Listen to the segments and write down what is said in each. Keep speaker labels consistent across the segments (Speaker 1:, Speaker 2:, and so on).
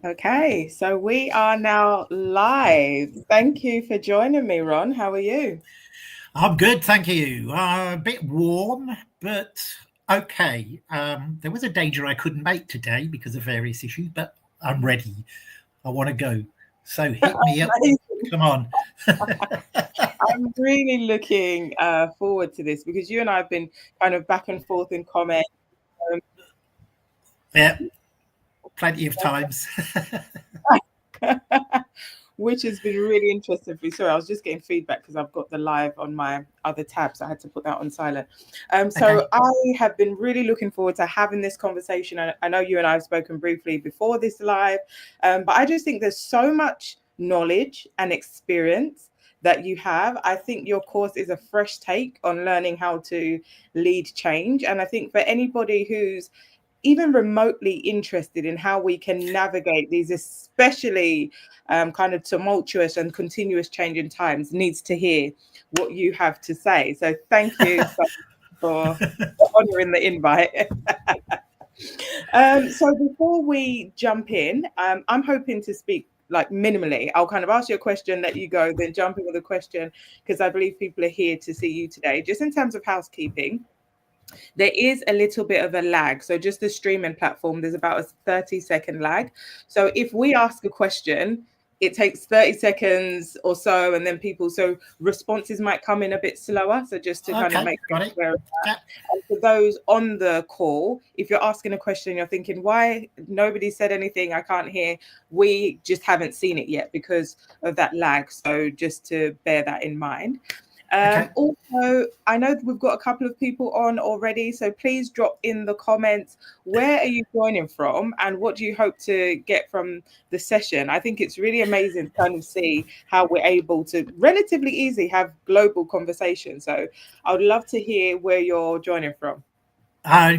Speaker 1: Okay, so we are now live. Thank you for joining me, Ron. How are you?
Speaker 2: I'm good, thank you. A bit warm, but okay. There was a danger I couldn't make today because of various issues, but I'm ready. I want to go. So hit me up.
Speaker 1: Amazing.
Speaker 2: Come on.
Speaker 1: I'm really looking forward to this because you and I have been kind of back and forth in comments.
Speaker 2: Yeah, plenty of times.
Speaker 1: Which has been really interesting for me. Sorry, I was just getting feedback because I've got the live on my other tab, so I had to put that on silent. So
Speaker 2: Okay.
Speaker 1: I have been really looking forward to having this conversation. I know you and I have spoken briefly before this live, but I just think there's so much knowledge and experience that you have. I think your course is a fresh take on learning how to lead change. And I think for anybody who's even remotely interested in how we can navigate these, especially kind of tumultuous and continuous changing times, needs to hear what you have to say. So thank you so much for honoring the invite. So before we jump in, I'm hoping to speak like minimally. I'll kind of ask you a question, let you go, then jump in with a question because I believe people are here to see you today. Just in terms of housekeeping, there is a little bit of a lag. So just the streaming platform, there's about a 30-second lag. So if we ask a question, it takes 30 seconds or so, and then so responses might come in a bit slower. So just to kind of
Speaker 2: Okay,
Speaker 1: make
Speaker 2: got it.
Speaker 1: aware of that.
Speaker 2: Yeah.
Speaker 1: And for those on the call, if you're asking a question, you're thinking, why nobody said anything, I can't hear. We just haven't seen it yet because of that lag. So just to bear that in mind.
Speaker 2: Okay.
Speaker 1: Also, I know we've got a couple of people on already, so please drop in the comments. Where are you joining from, and what do you hope to get from the session? I think it's really amazing to kind of see how we're able to relatively easy have global conversations. So I would love to hear where you're joining from.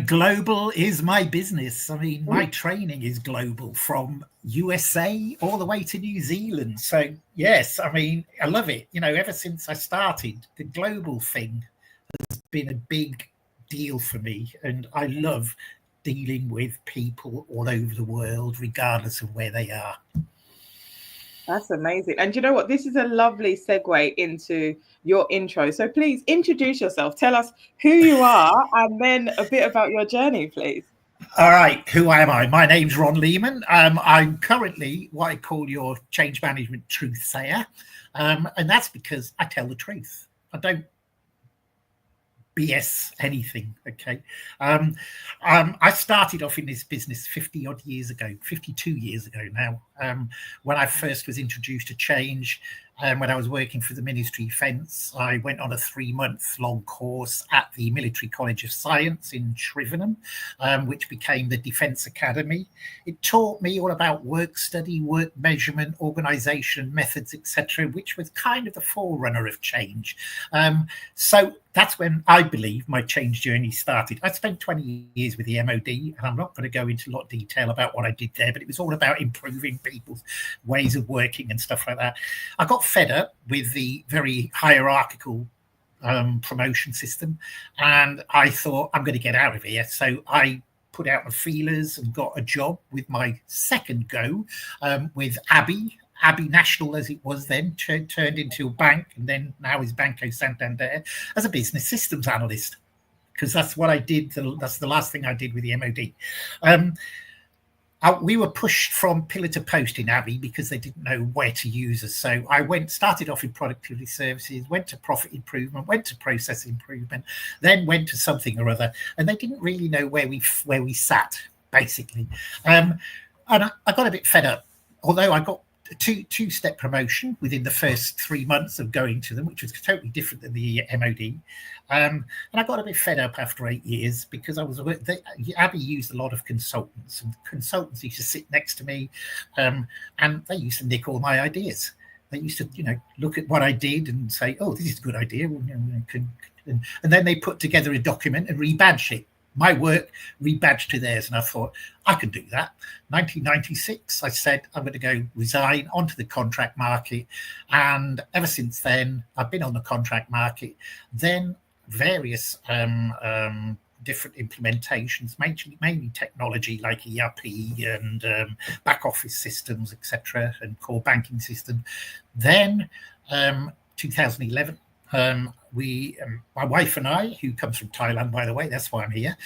Speaker 2: Global is my business. I mean, my training is global from USA all the way to New Zealand. So, yes, I mean, I love it. Ever since I started, the global thing been a big deal for me. And I love dealing with people all over the world, regardless of where they are.
Speaker 1: That's amazing. And you know what? This is a lovely segue into your intro. So please introduce yourself. Tell us who you are and then a bit about your journey, please.
Speaker 2: All right, who am I? My name's Ron Leeman. I'm currently what I call your change management truth sayer. And that's because I tell the truth. I don't BS anything. Okay. I started off in this business 50 odd years ago, 52 years ago now, when I first was introduced to change. When I was working for the Ministry of Defence, I went on a 3-month long course at the Military College of Science in Shrivenham, which became the Defence Academy. It taught me all about work study, work measurement, organisation, methods, etc., which was kind of the forerunner of change. So that's when I believe my change journey started. I spent 20 years with the MOD, and I'm not going to go into a lot of detail about what I did there, but it was all about improving people's ways of working and stuff like that. I got fed up with the very hierarchical promotion system, and I thought, I'm going to get out of here. So I put out the feelers and got a job with my second go with Abbey National, as it was then, turned into a bank, and then now is Banco Santander, as a business systems analyst, because that's what I did. That's the last thing I did with the MOD. We were pushed from pillar to post in Abbey because they didn't know where to use us. So I started off in productivity services, went to profit improvement, went to process improvement, then went to something or other, and they didn't really know where we sat, basically. And I got a bit fed up, although I got a two-step promotion within the first 3 months of going to them, which was totally different than the MOD. And I got a bit fed up after 8 years because Abbey used a lot of consultants, and consultants used to sit next to me, and they used to nick all my ideas. They used to, look at what I did and say, "Oh, this is a good idea," and then they put together a document and rebadge it. My work rebadged to theirs, and I thought, I can do that. 1996, I said, I'm going to go resign onto the contract market. And ever since then, I've been on the contract market. Then various different implementations, mainly technology like ERP and back office systems, etc., and core banking system. Then 2011, my wife and I, who comes from Thailand, by the way, that's why I'm here,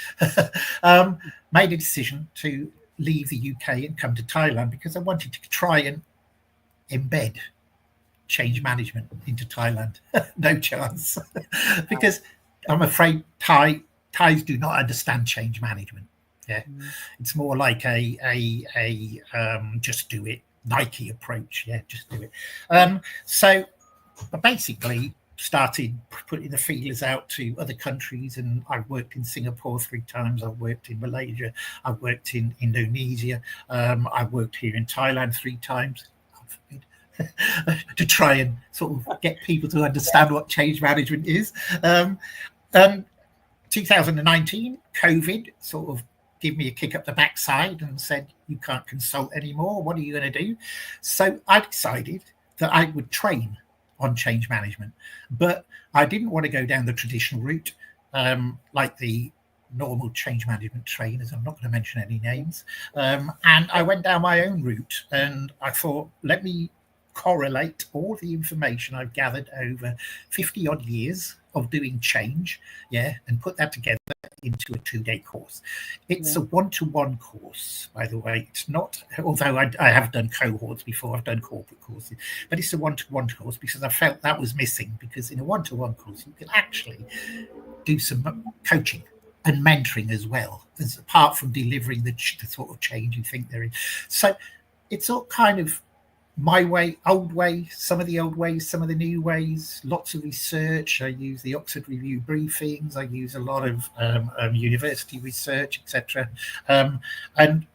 Speaker 2: made a decision to leave the UK and come to Thailand because I wanted to try and embed change management into Thailand. No chance. Because I'm afraid Thais do not understand change management. Yeah, it's more like a just do it Nike approach. Yeah, just do it. So basically started putting the feelers out to other countries, and I've worked in Singapore 3 times, I've worked in Malaysia, I've worked in Indonesia, I've worked here in Thailand 3 times, to try and sort of get people to understand what change management is. 2019, COVID sort of gave me a kick up the backside and said, you can't consult anymore. What are you going to do? So I decided that I would train on change management, but I didn't want to go down the traditional route, like the normal change management trainers. I'm not going to mention any names. And I went down my own route, and I thought, let me correlate all the information I've gathered over 50 odd years of doing change, and put that together into a 2-day course. It's a one-to-one course, by the way. It's not, although I have done cohorts before, I've done corporate courses, but it's a one-to-one course because I felt that was missing, because in a one-to-one course you can actually do some coaching and mentoring as well, as apart from delivering the sort of change you think there is. So it's all kind of my way, old way, some of the old ways, some of the new ways, lots of research. I use the Oxford Review briefings. I use a lot of university research, etc. And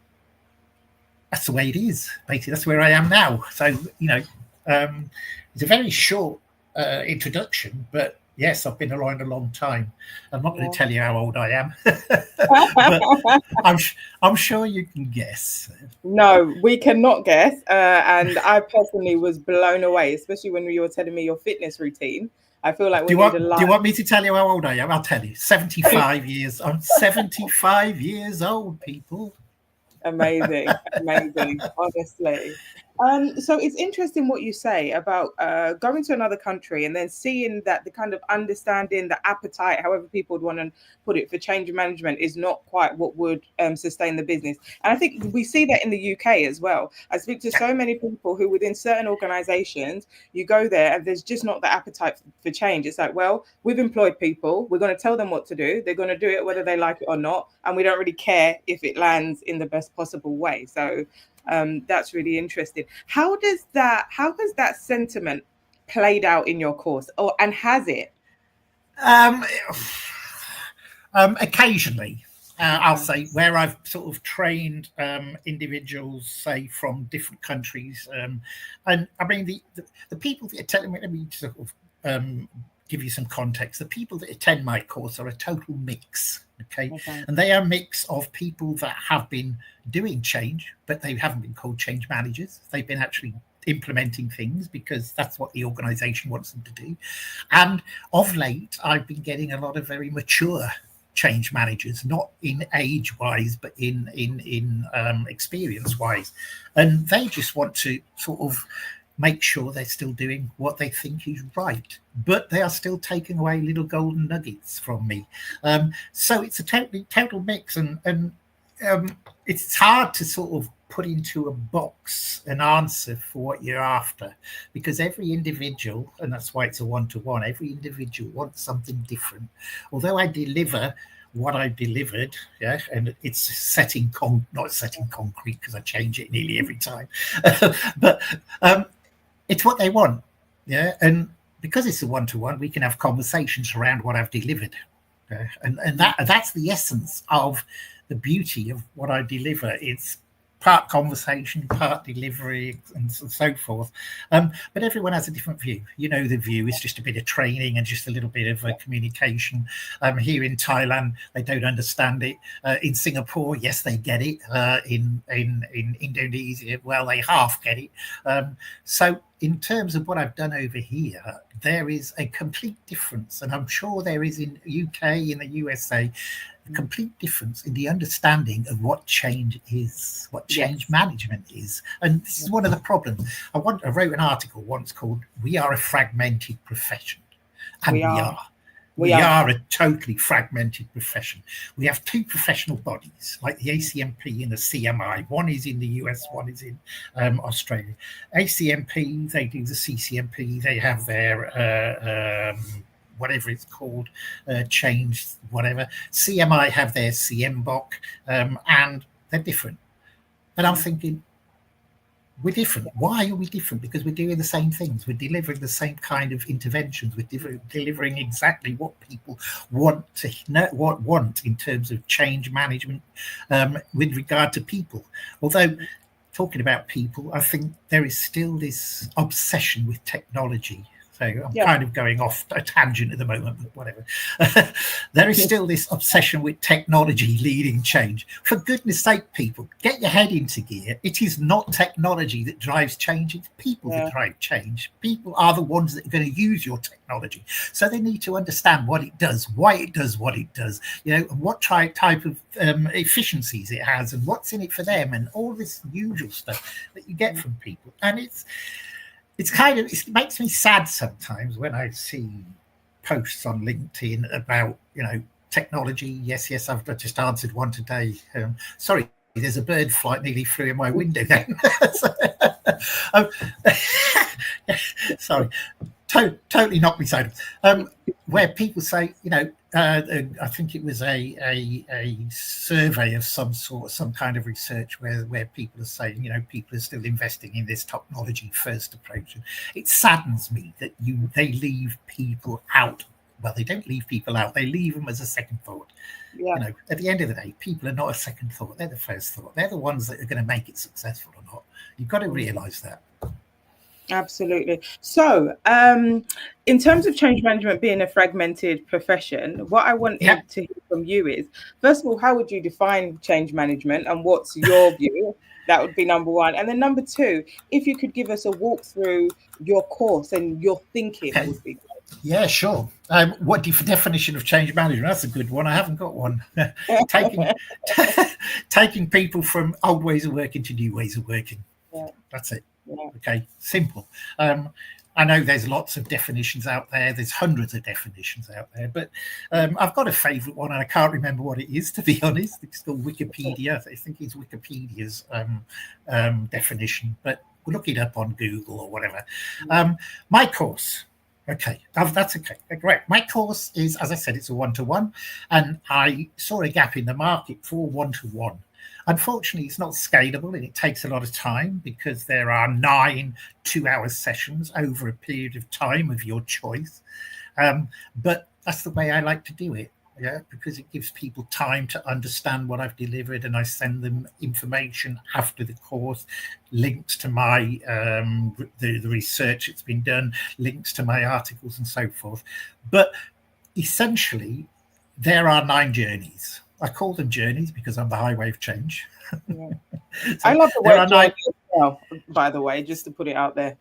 Speaker 2: that's the way it is. Basically, that's where I am now. So, it's a very short introduction, but yes, I've been around a long time. I'm not going to tell you how old I am, but I'm sure you can guess.
Speaker 1: No, we cannot guess. And I personally was blown away, especially when you were telling me your fitness routine. I feel like
Speaker 2: do you want me to tell you how old I am? I'll tell you. 75 years. I'm 75 years old, people.
Speaker 1: Amazing, honestly. So it's interesting what you say about going to another country and then seeing that the kind of understanding, the appetite, however people would want to put it, for change management is not quite what would sustain the business. And I think we see that in the UK as well. I speak to so many people who within certain organizations, you go there and there's just not the appetite for change. It's like, well, we've employed people, we're going to tell them what to do, they're going to do it whether they like it or not, and we don't really care if it lands in the best possible way. So that's really interesting. How has that sentiment played out in your course, and has it?
Speaker 2: Occasionally, I'll say, where I've sort of trained individuals, say from different countries, and I mean the people that are telling me, let me sort of give you some context. The people that attend my course are a total mix. Okay. And they are a mix of people that have been doing change, but they haven't been called change managers. They've been actually implementing things because that's what the organization wants them to do. And of late, I've been getting a lot of very mature change managers, not in age wise, but in experience wise. And they just want to sort of make sure they're still doing what they think is right, but they are still taking away little golden nuggets from me. So it's a total mix, and it's hard to sort of put into a box an answer for what you're after, because every individual, and that's why it's a one-to-one, every individual wants something different. Although I deliver what I delivered, and it's not set in concrete because I change it nearly every time, but it's what they want, and because it's a one-to-one, we can have conversations around what I've delivered, and that's the essence of the beauty of what I deliver. It's part conversation, part delivery, and so forth. But everyone has a different view. The view is just a bit of training and just a little bit of communication. Here in Thailand, they don't understand it. In Singapore, yes, they get it. In Indonesia, well, they half get it. So in terms of what I've done over here, there is a complete difference. And I'm sure there is in UK, in the USA. a complete difference in the understanding of what change is, what change management is. And this is one of the problems. I wrote an article once called "We Are a Fragmented Profession." And we are. We are a totally fragmented profession. We have two professional bodies, like the ACMP and the CMI. One is in the US, one is in Australia. ACMP, they do the CCMP. They have their whatever it's called, change, whatever. CMI have their CMBOK, and they're different. And I'm thinking, we're different. Why are we different? Because we're doing the same things. We're delivering the same kind of interventions. We're delivering exactly what people want in terms of change management with regard to people. Although, talking about people, I think there is still this obsession with technology. So I'm kind of going off a tangent at the moment, but whatever. There is still this obsession with technology leading change. For goodness sake, people, get your head into gear. It is not technology that drives change. It's people that drive change. People are the ones that are going to use your technology. So they need to understand what it does, why it does what it does, and what type of efficiencies it has and what's in it for them and all this usual stuff that you get from people. And it makes me sad sometimes when I see posts on LinkedIn about, technology. Yes, I've just answered one today. Sorry, there's a bird flight nearly flew in my window then. Sorry, totally knocked me silent. Where people say, I think it was a survey of some sort, some kind of research where people are saying, people are still investing in this technology first approach. And it saddens me that they leave people out. Well, they don't leave people out. They leave them as a second thought. At the end of the day, people are not a second thought. They're the first thought. They're the ones that are going to make it successful or not. You've got to realize that.
Speaker 1: Absolutely. So, in terms of change management being a fragmented profession, what I wanted to hear from you is, first of all, how would you define change management and what's your view? That would be number one. And then number two, if you could give us a walk through your course and your thinking would be great.
Speaker 2: Yeah, sure. What definition of change management? That's a good one. I haven't got one. Taking people from old ways of working to new ways of working. That's it. Okay, simple. I know there's lots of definitions out there. There's hundreds of definitions out there, but I've got a favorite one and I can't remember what it is, to be honest. It's called Wikipedia. I think it's Wikipedia's definition, but we'll look it up on Google or whatever. My course. Okay, that's okay. Great. My course is, as I said, it's a one-to-one, and I saw a gap in the market for one-to-one. Unfortunately, it's not scalable and it takes a lot of time because there are 9 2-hour sessions over a period of time of your choice. But that's the way I like to do it. Because it gives people time to understand what I've delivered, and I send them information after the course, links to my the research that's been done, links to my articles and so forth. But essentially, there are 9 journeys. I call them journeys because I'm the highway of change.
Speaker 1: So I love the word journey as well, by the way, just to put it out there.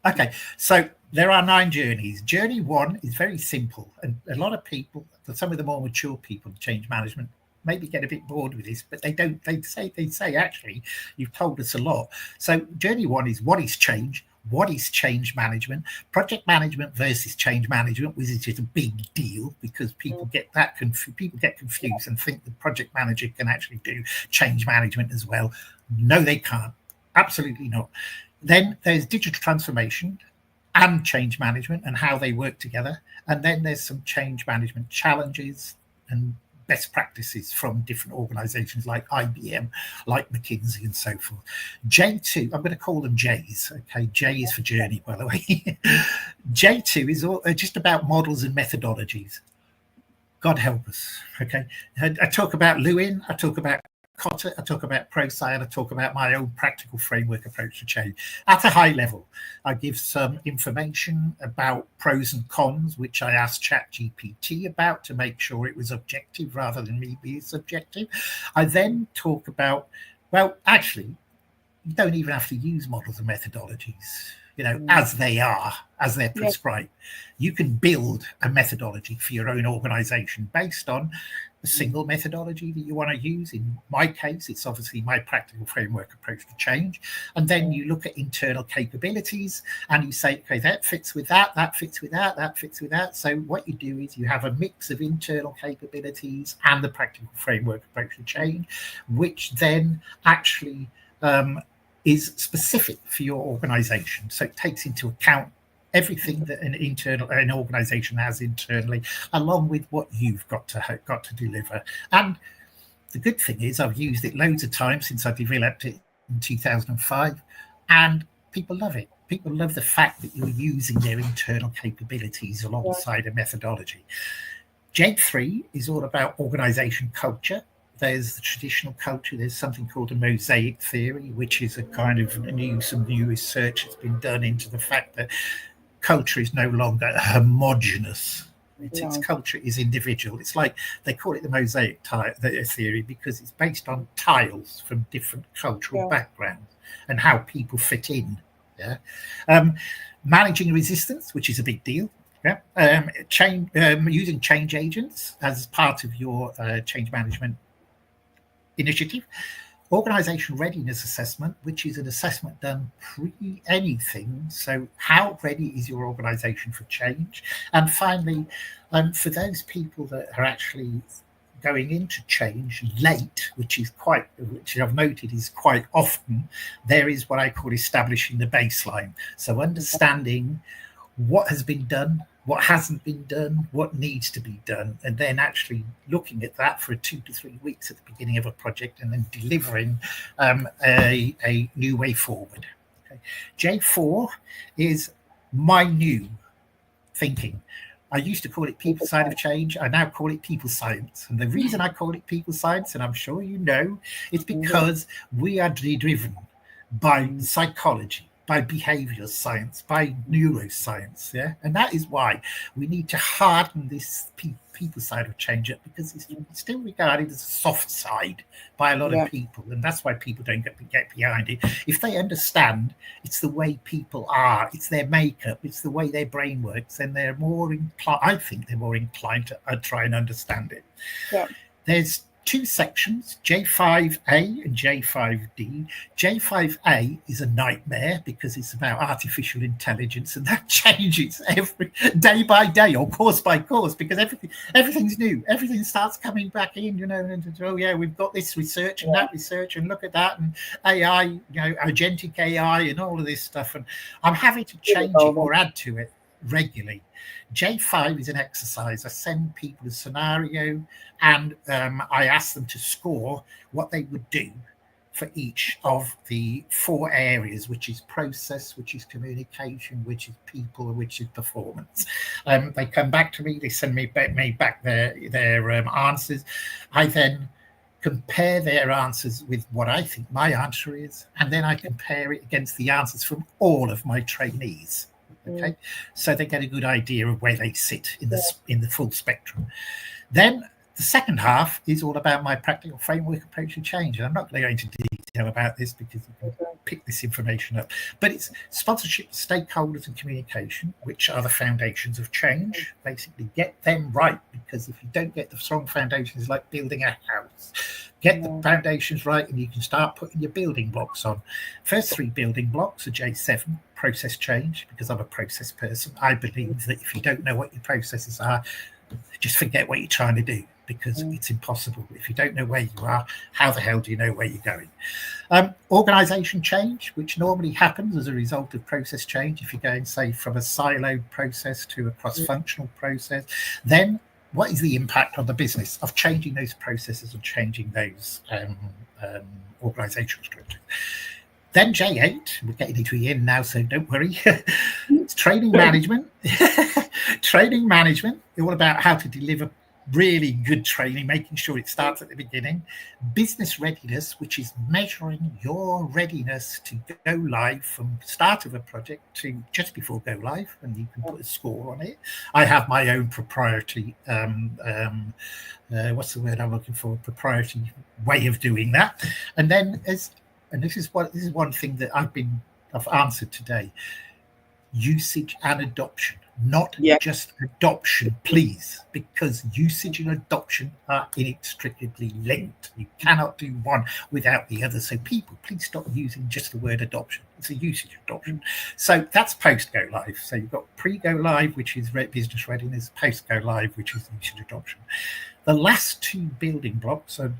Speaker 2: Okay, so there are 9 journeys. Journey 1 is very simple, and a lot of people, some of the more mature people in change management, maybe get a bit bored with this, but they don't. They say actually, you've told us a lot. So journey 1 is, what is change? What is change management? Project management versus change management, which is just a big deal because people get confused and think the project manager can actually do change management as well. No, they can't. Absolutely not. Then there's digital transformation and change management and how they work together. And then there's some change management challenges and best practices from different organizations like IBM, like McKinsey and so forth. J2, I'm going to call them J's. Okay, J is for journey, by the way. J2 is just about models and methodologies. God help us. Okay, I talk about Leeman, I talk about Cotter, I talk about ProSci, and I talk about my own practical framework approach to change. At a high level, I give some information about pros and cons, which I asked ChatGPT about to make sure it was objective rather than me being subjective. I then talk about, well, actually, you don't even have to use models and methodologies, as they are, as they're prescribed. You can build a methodology for your own organization based on a single methodology that you want to use. In my case, it's obviously my practical framework approach to change. And then you look at internal capabilities and you say, okay, that fits with that, that fits with that, that fits with that. So what you do is you have a mix of internal capabilities and the practical framework approach to change, which then actually is specific for your organization. So it takes into account everything that an organization has internally, along with what you've got to deliver. And the good thing is I've used it loads of times since I developed it in 2005, and people love it. People love the fact that you're using their internal capabilities alongside a methodology. J3 is all about organization culture. There's the traditional culture. There's something called a mosaic theory, which is a kind of some new research that's been done into the fact that culture is no longer homogenous. Its culture is individual. It's like they call it the mosaic theory because it's based on tiles from different cultural backgrounds and how people fit in. Yeah, managing resistance, which is a big deal. Yeah, using change agents as part of your change management initiative. Organization readiness assessment, which is an assessment done pre anything. So how ready is your organization for change? And finally, for those people that are actually going into change late, which I've noted is quite often, there is what I call establishing the baseline. So understanding what has been done, what hasn't been done, what needs to be done, and then actually looking at that for 2 to 3 weeks at the beginning of a project and then delivering a new way forward. Okay. J4 is my new thinking. I used to call it people side of change. I now call it people science. And the reason I call it people science, and I'm sure you know, is because we are driven by psychology, by behavioral science, by neuroscience, yeah, and that is why we need to harden this people side of change up, because it's still regarded as a soft side by a lot of people, and that's why people don't get behind it. If they understand it's the way people are, it's their makeup, it's the way their brain works, then they're more inclined. I think they're more inclined to try and understand it. Yeah. There's 2 sections, J5A and J5D. J5A is a nightmare because it's about artificial intelligence, and that changes every day by day or course by course, because everything's new. Everything starts coming back in, and oh yeah, we've got this research and that research, and look at that, and AI, agentic AI and all of this stuff, and I'm having to change it or add to it regularly. J5 is an exercise. I send people a scenario and I ask them to score what they would do for each of the 4 areas, which is process, which is communication, which is people, which is performance. They come back to me, they send me back their answers. I then compare their answers with what I think my answer is, and then I compare it against the answers from all of my trainees. Okay, so they get a good idea of where they sit in the full spectrum. Then the second half is all about my practical framework approach to change, and I'm not going to go into detail about this because you can pick this information up. But it's sponsorship, stakeholders, and communication, which are the foundations of change. Basically, get them right, because if you don't get the strong foundations, it's like building a house. Get the foundations right, and you can start putting your building blocks on. First 3 building blocks are J7, process change, because I'm a process person. I believe that if you don't know what your processes are, just forget what you're trying to do, because it's impossible. If you don't know where you are, how the hell do you know where you're going? Organization change, which normally happens as a result of process change. If you're going, say, from a siloed process to a cross-functional process, then what is the impact on the business of changing those processes and changing those organizational structures? Then J8, we're getting into the end now, so don't worry. It's training management. Training management, all about how to deliver really good training, making sure it starts at the beginning. Business readiness, which is measuring your readiness to go live from start of a project to just before go live, and you can put a score on it. I have my own proprietary, what's the word I'm looking for? Proprietary way of doing that. And then this is one thing that I've answered today: usage and adoption. not
Speaker 1: Yeah.
Speaker 2: just adoption, please, because usage and adoption are inextricably linked. You cannot do one without the other. So people, please stop using just the word adoption. It's a usage adoption. So that's post go live. So you've got pre go live, which is business readiness, post go live, which is usage adoption. The last two building blocks are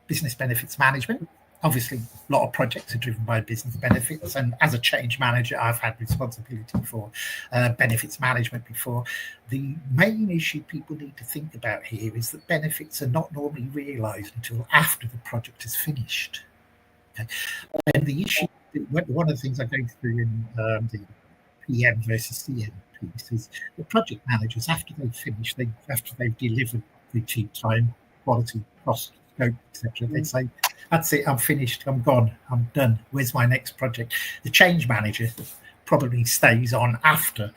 Speaker 2: business benefits management. Obviously, a lot of projects are driven by business benefits, and as a change manager, I've had responsibility for benefits management before. The main issue people need to think about here is that benefits are not normally realised until after the project is finished. Okay? And the issue, one of the things I go through in the PM versus CM piece is the project managers, after they've finished, after they've delivered the cheap time, quality, cost, scope, etc., they say, that's it, I'm finished, I'm gone, I'm done. Where's my next project? The change manager probably stays on after,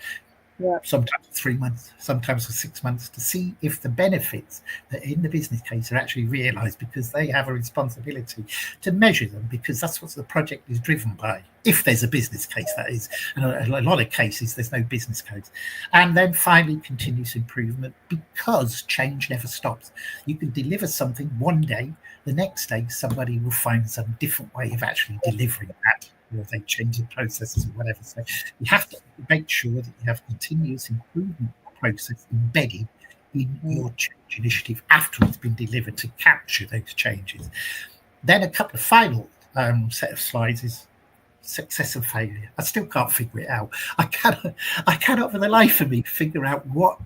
Speaker 2: sometimes 3 months, sometimes for 6 months, to see if the benefits that in the business case are actually realised, because they have a responsibility to measure them, because that's what the project is driven by. If there's a business case, that is. And a lot of cases, there's no business case. And then finally, continuous improvement, because change never stops. You can deliver something one day, the next day, somebody will find some different way of actually delivering that, or they change the processes or whatever. So you have to make sure that you have continuous improvement process embedded in your change initiative after it's been delivered to capture those changes. Then a couple of final set of slides is success and failure. I still can't figure it out. I cannot for the life of me figure out what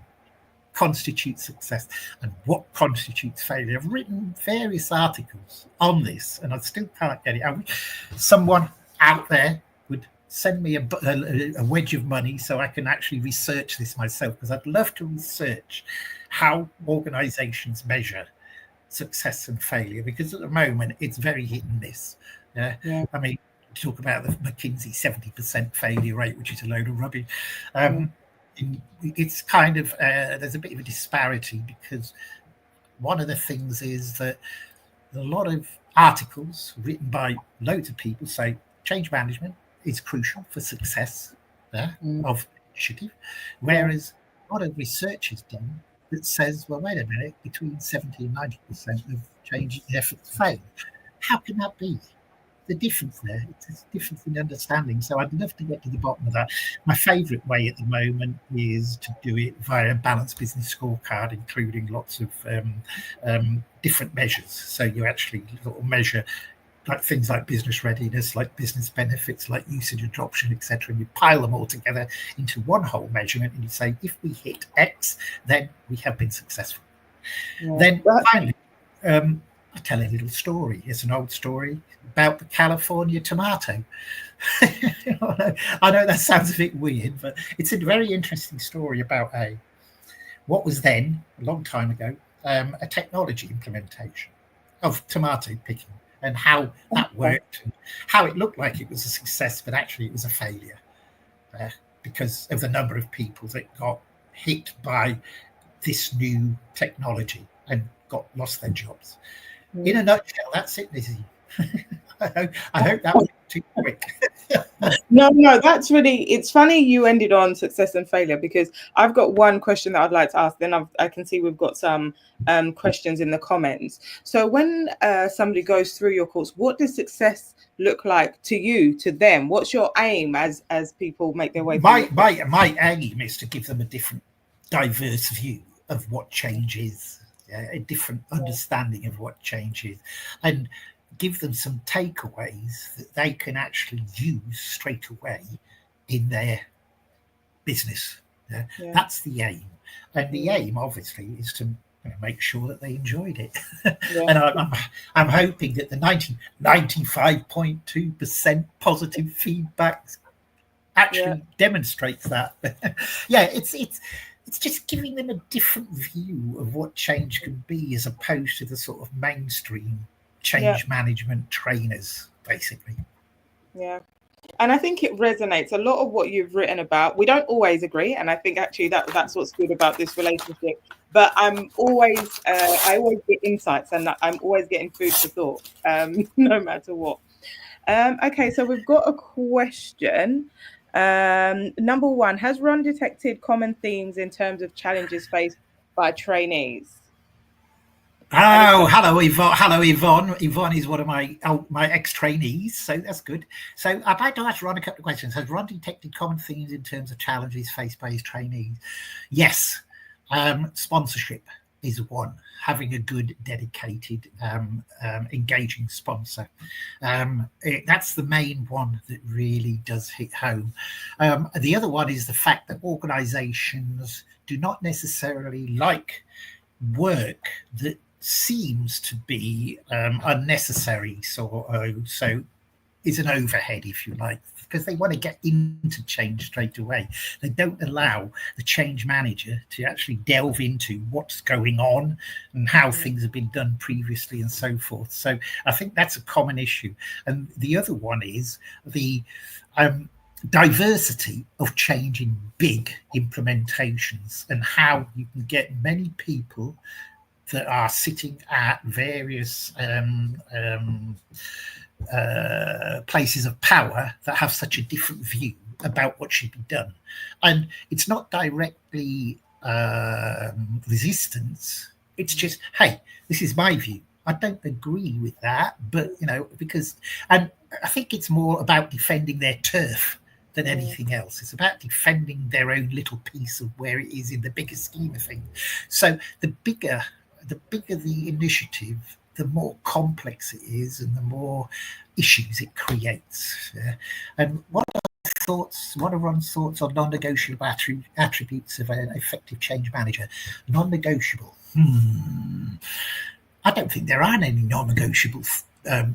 Speaker 2: constitutes success and what constitutes failure. I've written various articles on this and I still can't get it out. Someone out there would send me a wedge of money so I can actually research this myself, because I'd love to research how organizations measure success and failure, because at the moment it's very hit and miss. I mean, talk about the McKinsey 70% failure rate, which is a load of rubbish. It's kind of there's a bit of a disparity, because one of the things is that a lot of articles written by loads of people say change management is crucial for success of initiative, whereas a lot of research is done that says, well, wait a minute, between 70 and 90% of change efforts fail. How can that be? The difference there, it's a difference in understanding. So I'd love to get to the bottom of that. My favourite way at the moment is to do it via a balanced business scorecard, including lots of different measures. So you actually sort of measure like things like business readiness, like business benefits, like usage adoption, etc. And you pile them all together into one whole measurement, and you say, if we hit X, then we have been successful. Then finally, I tell a little story. It's an old story about the California tomato. I know that sounds a bit weird, but it's a very interesting story about what was then, a long time ago, a technology implementation of tomato picking, and how that worked, and how it looked like it was a success, but actually it was a failure because of the number of people that got hit by this new technology and lost their jobs. In a nutshell, that's it, Lizzie. I hope that was too quick.
Speaker 1: No, that's really, it's funny you ended on success and failure, because I've got one question that I'd like to ask. Then I can see we've got some questions in the comments. So when somebody goes through your course, what does success look like to you, to them? What's your aim as people make their way through?
Speaker 2: My aim is to give them a different, diverse view of what change is, a different understanding of what change is, and give them some takeaways that they can actually use straight away in their business. That's the aim. And the aim, obviously, is to make sure that they enjoyed it. And I'm hoping that the 95.2% positive feedback actually demonstrates that. It's just giving them a different view of what change can be, as opposed to the sort of mainstream change management trainers, basically.
Speaker 1: And I think it resonates. A lot of what you've written about, we don't always agree, and I think actually that's what's good about this relationship. But I always get insights, and I'm always getting food for thought, no matter what. Okay, so we've got a question. Number one, has Ron detected common themes in terms of challenges faced by trainees?
Speaker 2: Oh,
Speaker 1: Anything?
Speaker 2: hello, Yvonne. Hello, Yvonne. Yvonne is one of my ex-trainees, so that's good. So I'd like to ask Ron a couple of questions. Has Ron detected common themes in terms of challenges faced by his trainees? Yes. Sponsorship is one. Having a good, dedicated, engaging sponsor. That's the main one that really does hit home. The other one is the fact that organisations do not necessarily like work that seems to be unnecessary. So is an overhead, if you like, because they want to get into change straight away. They don't allow the change manager to actually delve into what's going on and how things have been done previously and so forth. So I think that's a common issue. And the other one is the diversity of change in big implementations and how you can get many people that are sitting at various places of power that have such a different view about what should be done. And it's not directly resistance, it's just, hey, this is my view. I don't agree with that, but because, and I think it's more about defending their turf than anything else. It's about defending their own little piece of where it is in the bigger scheme of things. So the bigger the initiative, the more complex it is and the more issues it creates. Yeah? And what are Ron's thoughts on non-negotiable attributes of an effective change manager? Non-negotiable. I don't think there are any non-negotiable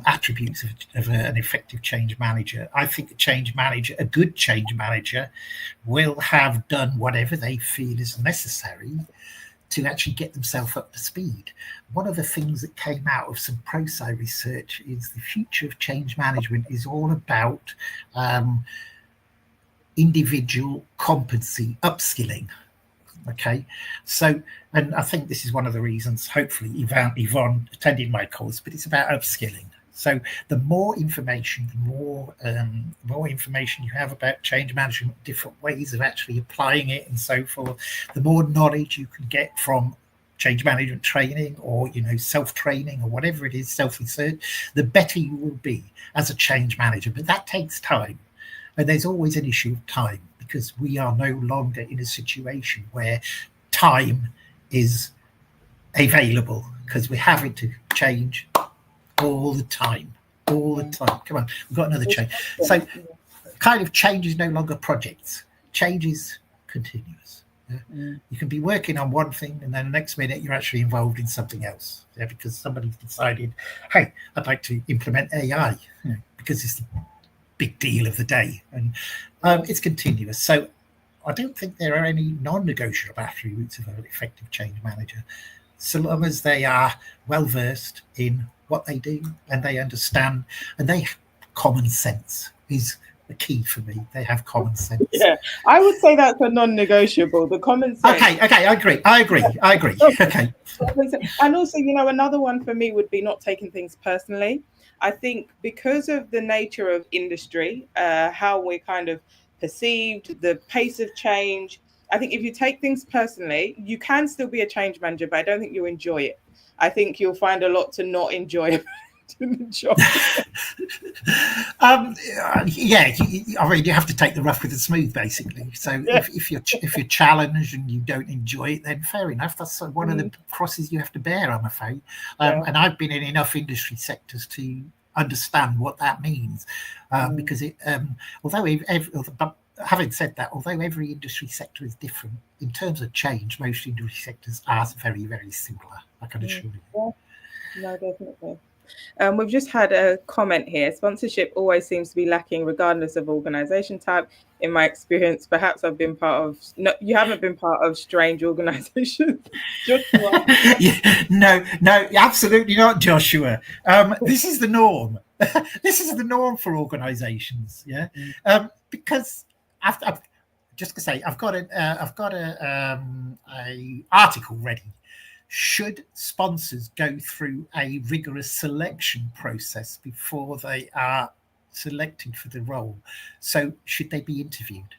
Speaker 2: attributes of an effective change manager. I think a good change manager, will have done whatever they feel is necessary to actually get themselves up to speed. One of the things that came out of some ProSci research is the future of change management is all about individual competency upskilling. Okay, so, and I think this is one of the reasons, hopefully, Yvonne attended my course, but it's about upskilling. So the more information, more information you have about change management, different ways of actually applying it and so forth, the more knowledge you can get from change management training or self-training or whatever it is, self-research, the better you will be as a change manager. But that takes time. And there's always an issue of time because we are no longer in a situation where time is available because we're having to change all the time. Come on, we've got another change. So kind of change is no longer projects. Change is continuous. Yeah? You can be working on one thing and then the next minute you're actually involved in something else. Yeah? Because somebody's decided, hey, I'd like to implement AI because it's the big deal of the day. And it's continuous. So I don't think there are any non-negotiable attributes of an effective change manager, so long as they are well versed in what they do and they understand, and they common sense is the key for me. They have common sense.
Speaker 1: Yeah, I would say that's a non-negotiable. The common sense.
Speaker 2: Okay, I agree. Okay.
Speaker 1: And also, another one for me would be not taking things personally. I think because of the nature of industry, how we're kind of perceived, the pace of change. I think if you take things personally, you can still be a change manager, but I don't think you'll enjoy it. I think you'll find a lot to not enjoy about the job.
Speaker 2: Yeah, I mean, you have to take the rough with the smooth, basically. So if you're challenged and you don't enjoy it, then fair enough. That's one of the crosses you have to bear, I'm afraid. And I've been in enough industry sectors to understand what that means, because it, but having said that, although every industry sector is different in terms of change, most industry sectors are very, very similar. I can assure you.
Speaker 1: No, definitely. We've just had a comment here. Sponsorship always seems to be lacking, regardless of organisation type. In my experience, perhaps I've been part of. No, you haven't been part of strange organisations, Joshua.
Speaker 2: No, absolutely not, Joshua. This is the norm. This is the norm for organisations. Yeah, because I've just to say, I've got a article ready. Should sponsors go through a rigorous selection process before they are selected for the role. So should they be interviewed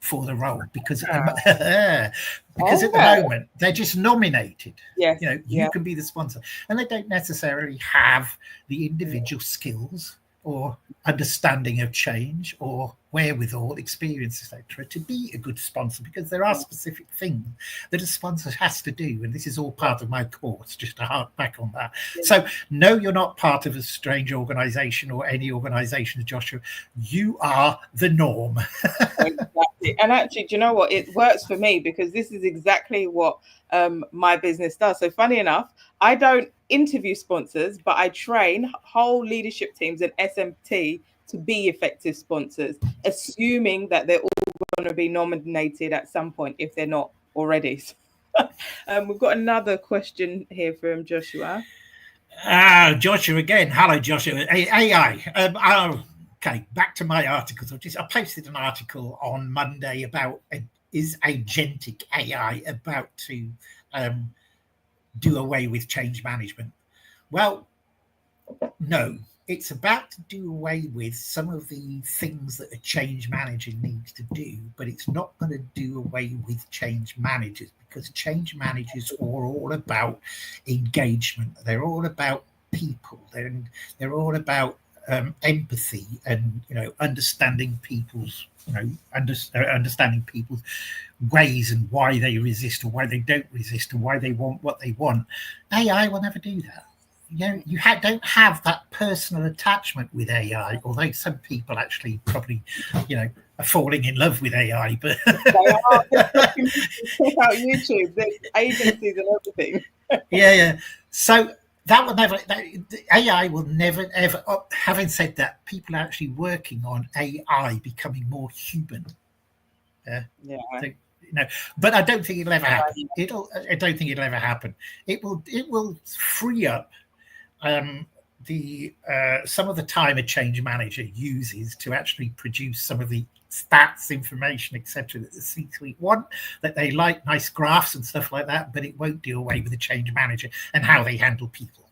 Speaker 2: for the role? Because at
Speaker 1: Ah,
Speaker 2: because at the
Speaker 1: okay.
Speaker 2: moment they're just nominated.
Speaker 1: Yes.
Speaker 2: You know, you
Speaker 1: Yeah.
Speaker 2: can be the sponsor, and they don't necessarily have the
Speaker 1: Mm.
Speaker 2: individual skills or understanding of change or wherewithal, experience, etc., to be a good sponsor, because there are specific things that a sponsor has to do, and this is all part of my course, just to hark back on that. So no, you're not part of a strange organization or any organization, Joshua. You are the norm.
Speaker 1: Exactly. And actually, do you know what? It works for me because this is exactly what my business does. So, funny enough, I don't interview sponsors, but I train whole leadership teams and SMT to be effective sponsors, assuming that they're all going to be nominated at some point if they're not already. We've got another question here from Joshua.
Speaker 2: Joshua again. Hello, Joshua. AI. Okay, back to my articles. I posted an article on Monday about is agentic AI about to um, do away with change management? Well, no, it's about to do away with some of the things that a change manager needs to do, but it's not going to do away with change managers, because change managers are all about engagement. They're all about people. They're all about empathy and understanding people's understanding people's ways and why they resist or why they don't resist or why they want what they want. AI will never do that. Don't have that personal attachment with AI, although some people actually probably, are falling in love with AI. But
Speaker 1: They are. Check out YouTube. There's agencies and everything.
Speaker 2: yeah. So that will never. AI will never ever. Having said that, people are actually working on AI becoming more human. Yeah.
Speaker 1: Yeah.
Speaker 2: But I don't think it'll ever happen. I don't think it'll ever happen. It will. It will free up the some of the time a change manager uses to actually produce some of the stats, information, etc., that the C-suite want, that they like, nice graphs and stuff like that, but it won't do away with the change manager and how they handle people.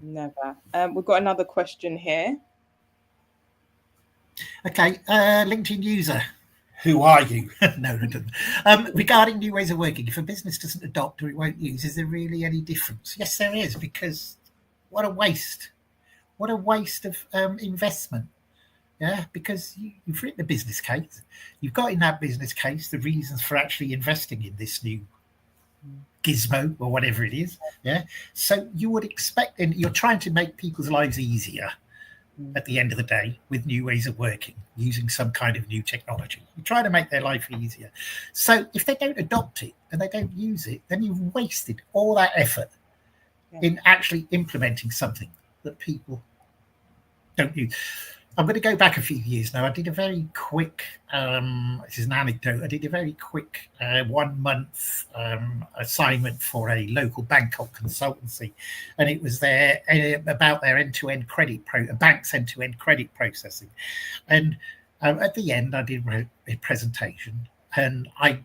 Speaker 1: Never. We've got another question here.
Speaker 2: Okay, LinkedIn user. Who are you? No, it doesn't. Regarding new ways of working, if a business doesn't adopt or it won't use, is there really any difference? Yes, there is, because what a waste. What a waste of investment. Yeah, because you've written a business case. You've got in that business case the reasons for actually investing in this new gizmo or whatever it is. Yeah. So you would expect, and you're trying to make people's lives easier at the end of the day with new ways of working, using some kind of new technology. You try to make their life easier. So if they don't adopt it and they don't use it, then you've wasted all that effort in actually implementing something that people don't use. I'm going to go back a few years now. I did a very quick, this is an anecdote, I did a very quick 1 month assignment for a local Bangkok consultancy. And it was about their end-to-end credit, bank's end-to-end credit processing. And at the end, I did a presentation, and I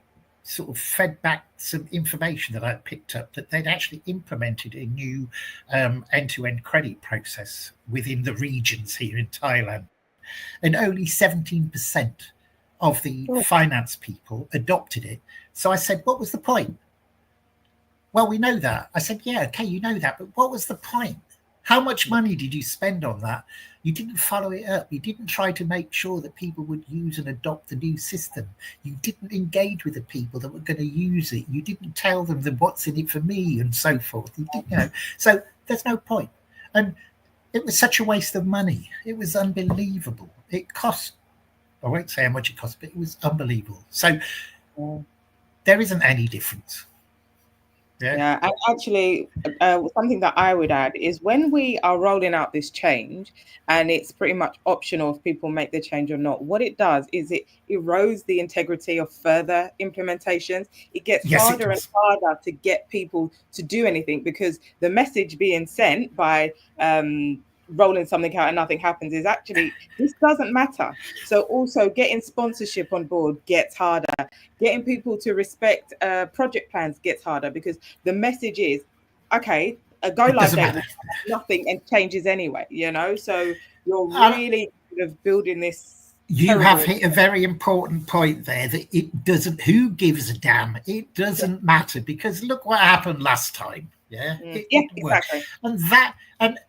Speaker 2: sort of fed back some information that I'd picked up, that they'd actually implemented a new end-to-end credit process within the regions here in Thailand. And only 17% of the finance people adopted it. So I said, what was the point? Well, we know that. I said, yeah, okay, you know that, but what was the point? How much money did you spend on that? You didn't follow it up. You didn't try to make sure that people would use and adopt the new system. You didn't engage with the people that were going to use it. You didn't tell them that what's in it for me and so forth. So there's no point. And it was such a waste of money. It was unbelievable. It cost, I won't say how much it cost, but it was unbelievable. So there isn't any difference.
Speaker 1: Yeah, and actually, something that I would add is when we are rolling out this change, and it's pretty much optional if people make the change or not, what it does is it erodes the integrity of further implementations. It gets harder and harder to get people to do anything, because the message being sent by rolling something out and nothing happens is actually, this doesn't matter. So also getting sponsorship on board gets harder. Getting people to respect project plans gets harder, because the message is, go live date, nothing, and changes anyway, so you're really of building this
Speaker 2: You
Speaker 1: terrible.
Speaker 2: have hit a very important point there, that it doesn't, who gives a damn? It doesn't matter, because look what happened last time. Yeah,
Speaker 1: Yeah,
Speaker 2: it worked.
Speaker 1: exactly.
Speaker 2: And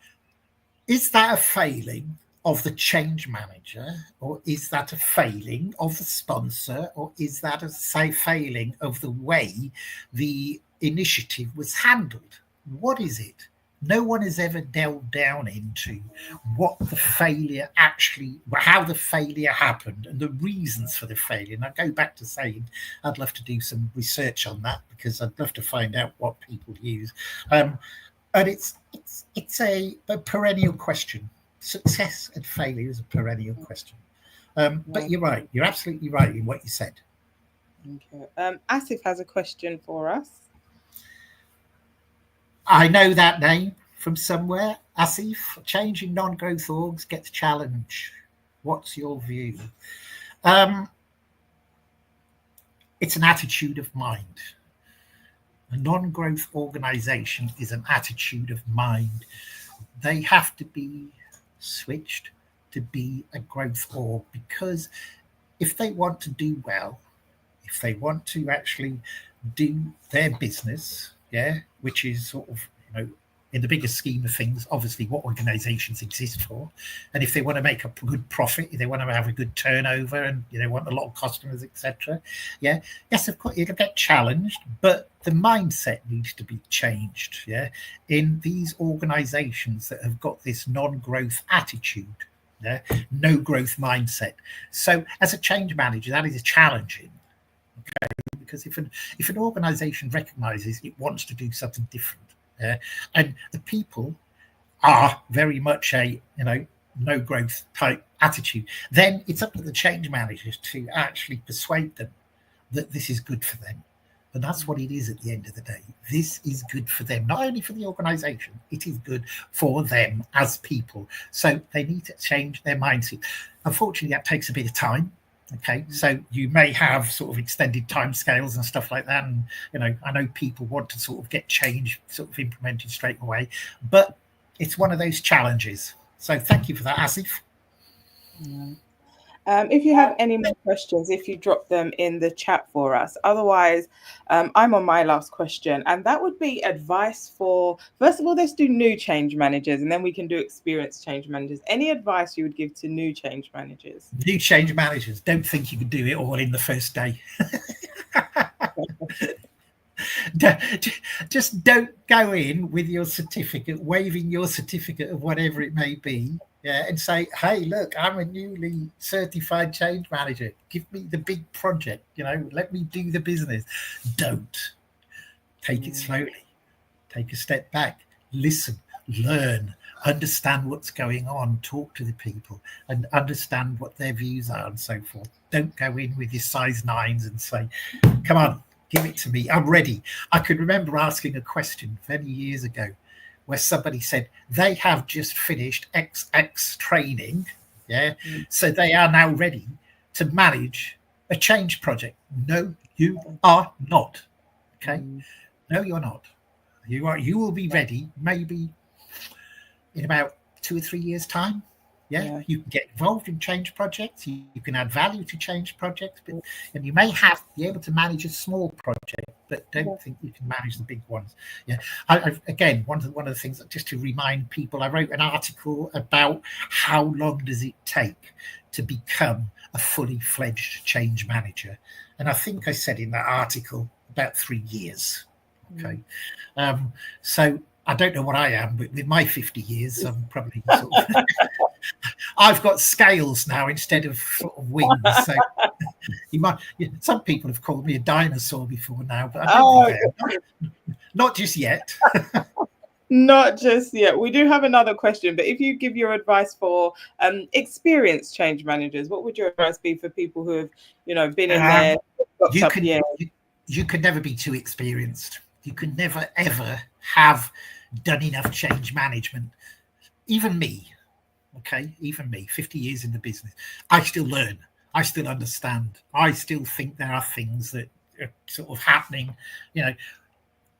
Speaker 2: is that a failing of the change manager, or is that a failing of the sponsor, or is that a failing of the way the initiative was handled? What is it? No one has ever delved down into what the failure actually, how the failure happened and the reasons for the failure. And I go back to saying I'd love to do some research on that, because I'd love to find out what people use. And it's a perennial question. Success and failure is a perennial question. But you're right. You're absolutely right in what you said.
Speaker 1: Okay. Asif has a question for us.
Speaker 2: I know that name from somewhere. Asif, changing non-growth orgs gets challenge. What's your view? It's an attitude of mind. A non-growth organization is an attitude of mind. They have to be switched to be a growth org, because if they want to do well, if they want to actually do their business, yeah, which is sort of, in the bigger scheme of things, obviously what organizations exist for. And if they want to make a good profit, if they want to have a good turnover, and they want a lot of customers, etc. Yeah, yes, of course, it'll get challenged, but the mindset needs to be changed. Yeah, in these organizations that have got this non-growth attitude, yeah, no growth mindset. So as a change manager, that is challenging. Okay, because if an organization recognizes it wants to do something different, and the people are very much a no growth type attitude, then it's up to the change managers to actually persuade them that this is good for them. And that's what it is at the end of the day. This is good for them, not only for the organization, it is good for them as people. So they need to change their mindset. Unfortunately, that takes a bit of time. Okay, so you may have sort of extended timescales and stuff like that, and I know people want to sort of get change sort of implemented straight away, but it's one of those challenges. So thank you for that, Asif.
Speaker 1: If you have any more questions, if you drop them in the chat for us. Otherwise, I'm on my last question, and that would be advice for, first of all, let's do new change managers, and then we can do experienced change managers. Any advice you would give to new change managers?
Speaker 2: New change managers, don't think you can do it all in the first day. Just don't go in with your certificate, waving your certificate of whatever it may be, yeah, and say, hey, look, I'm a newly certified change manager. Give me the big project, let me do the business. Don't. Take it slowly. Take a step back. Listen, learn, understand what's going on, talk to the people and understand what their views are and so forth. Don't go in with your size 9s and say, come on, give it to me, I'm ready. I could remember asking a question many years ago where somebody said they have just finished XX training, yeah, so they are now ready to manage a change project. No, you are not. Okay, no, you're not. You will be ready maybe in about 2 or 3 years' time. Yeah, you can get involved in change projects. You can add value to change projects, and you may be able to manage a small project, but don't think you can manage the big ones. Yeah, again, one of the things, just to remind people, I wrote an article about how long does it take to become a fully fledged change manager, and I think I said in that article about 3 years. Okay, so I don't know what I am, but with my 50 years, I'm probably sort of I've got scales now instead of sort of wings. So some people have called me a dinosaur before now, but I don't think I am. Not just yet.
Speaker 1: Not just yet. We do have another question, but if you give your advice for experienced change managers, what would your advice be for people who have, been in there?
Speaker 2: You could never be too experienced. You can never, ever have done enough change management. Even me, 50 years in the business, I still learn. I still understand. I still think there are things that are sort of happening.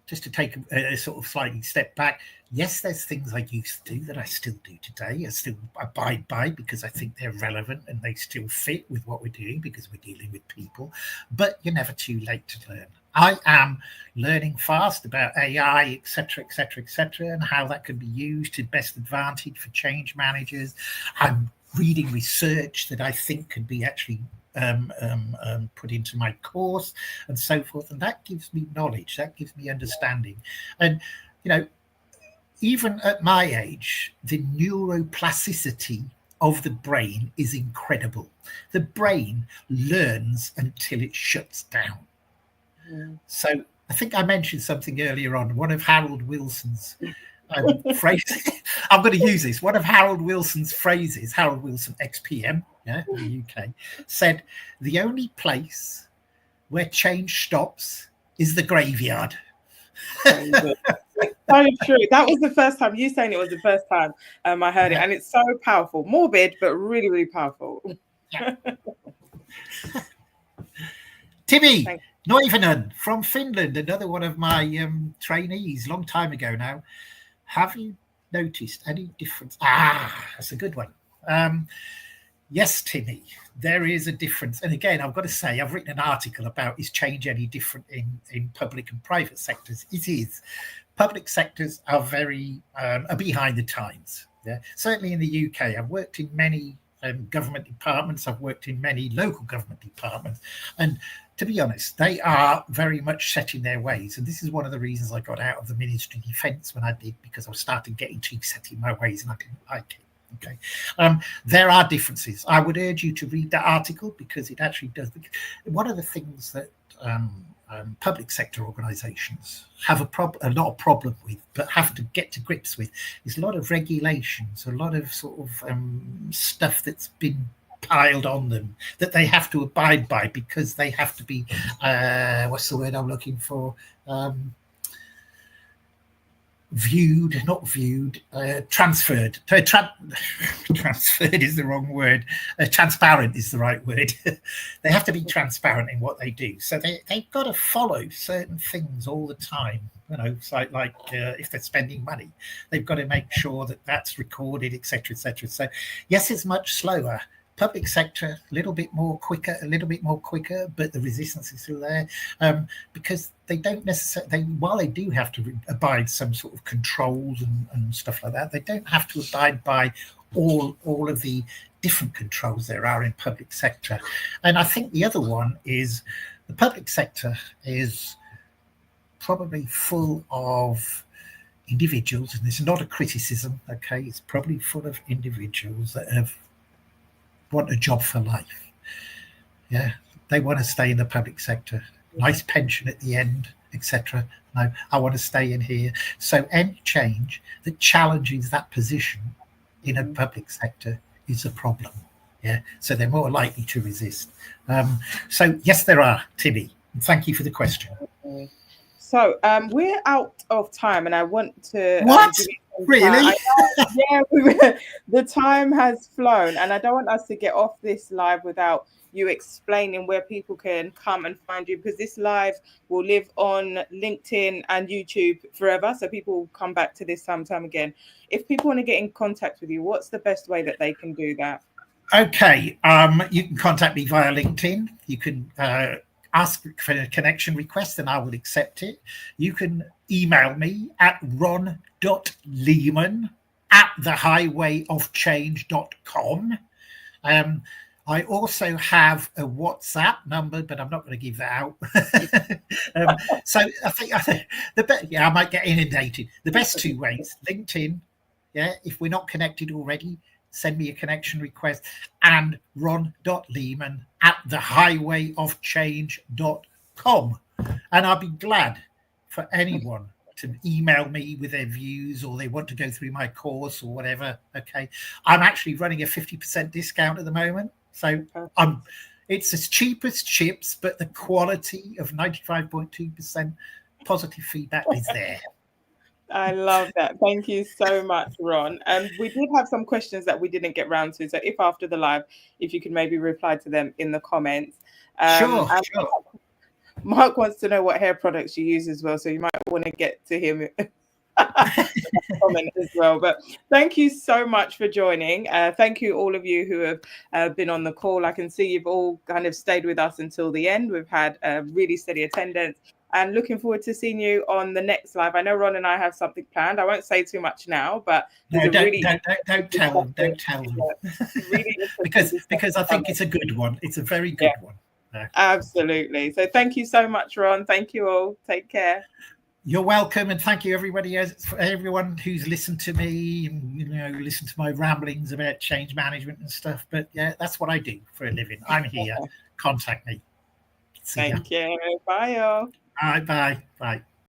Speaker 2: just to take a sort of slightly step back, yes, there's things I used to do that I still do today. I still abide by because I think they're relevant and they still fit with what we're doing because we're dealing with people. But you're never too late to learn. I am learning fast about AI, etc., etc., etc., and how that can be used to best advantage for change managers. I'm reading research that I think could be actually put into my course and so forth, and that gives me knowledge, that gives me understanding. And even at my age, the neuroplasticity of the brain is incredible. The brain learns until it shuts down. So I think I mentioned something earlier on, one of Harold Wilson's phrases. I'm going to use this. One of Harold Wilson's phrases, Harold Wilson, ex-PM, in the UK, said, "The only place where change stops is the graveyard."
Speaker 1: It's so true. That was the first time you saying it was the first time I heard it, and it's so powerful, morbid, but really, really powerful.
Speaker 2: Yeah. Timmy Noivinen from Finland, another one of my trainees, long time ago now. Have you noticed any difference? That's a good one. Yes, Timmy, there is a difference. And again, I've got to say, I've written an article about is change any different in public and private sectors? It is. Public sectors are very are behind the times. Yeah, certainly in the UK, I've worked in many government departments. I've worked in many local government departments, and to be honest, they are very much set in their ways. And this is one of the reasons I got out of the Ministry of Defence when I did, because I started getting too set in my ways and I didn't like it. Okay, there are differences. I would urge you to read that article because it actually does. One of the things that public sector organisations have not a problem with, but have to get to grips with, is a lot of regulations, a lot of sort of stuff that's been piled on them that they have to abide by because they have to be what's the word I'm looking for? Transferred. Transferred is the wrong word. Transparent is the right word. They have to be transparent in what they do. So they've got to follow certain things all the time. It's like if they're spending money, they've got to make sure that that's recorded, etc., etc. So yes, it's much slower. Public sector, a little bit more quicker, but the resistance is still there because they don't necessarily, while they do have to abide some sort of controls and stuff like that, they don't have to abide by all of the different controls there are in public sector. And I think the other one is the public sector is probably full of individuals, and this is not a criticism, okay, it's probably full of individuals that want a job for life. Yeah, they want to stay in the public sector, nice pension at the end, etc. No, I want to stay in here. So any change that challenges that position in a public sector is a problem. Yeah, so they're more likely to resist. So yes, there are, Timmy. Thank you for the question.
Speaker 1: So we're out of time, and I want to
Speaker 2: what? Really?
Speaker 1: The time has flown, and I don't want us to get off this live without you explaining where people can come and find you, because this live will live on LinkedIn and YouTube forever. So people will come back to this time again. If people want to get in contact with you, what's the best way that they can do that?
Speaker 2: Okay, you can contact me via LinkedIn. You can ask for a connection request and I will accept it. You can email me at ron.leeman@thehighwayofchange.com. I also have a WhatsApp number, but I'm not going to give that out. So I think I might get inundated. The best two ways, LinkedIn, if we're not connected already, send me a connection request, and ron.leeman@thehighwayofchange.com. And I'll be glad for anyone to email me with their views, or they want to go through my course or whatever. Okay. I'm actually running a 50% discount at the moment. So it's as cheap as chips, but the quality of 95.2% positive feedback is there.
Speaker 1: I love that. Thank you so much, Ron. We did have some questions that we didn't get round to. So if after the live, if you could maybe reply to them in the comments.
Speaker 2: Sure.
Speaker 1: Mark wants to know what hair products you use as well, so you might want to get to him comment as well. But thank you so much for joining. Thank you all of you who have been on the call. I can see you've all kind of stayed with us until the end. We've had a really steady attendance, and looking forward to seeing you on the next live. I know Ron and I have something planned. I won't say too much now, but
Speaker 2: no, don't tell them. Don't tell them.
Speaker 1: Really
Speaker 2: because I think it's a good one. It's a very good one. No.
Speaker 1: Absolutely. So thank you so much, Ron. Thank you all. Take care.
Speaker 2: You're welcome, and thank you everyone who's listened to me and listened to my ramblings about change management and stuff. But yeah, that's what I do for a living. I'm here. Contact me.
Speaker 1: Thank you. Bye, y'all.
Speaker 2: Bye.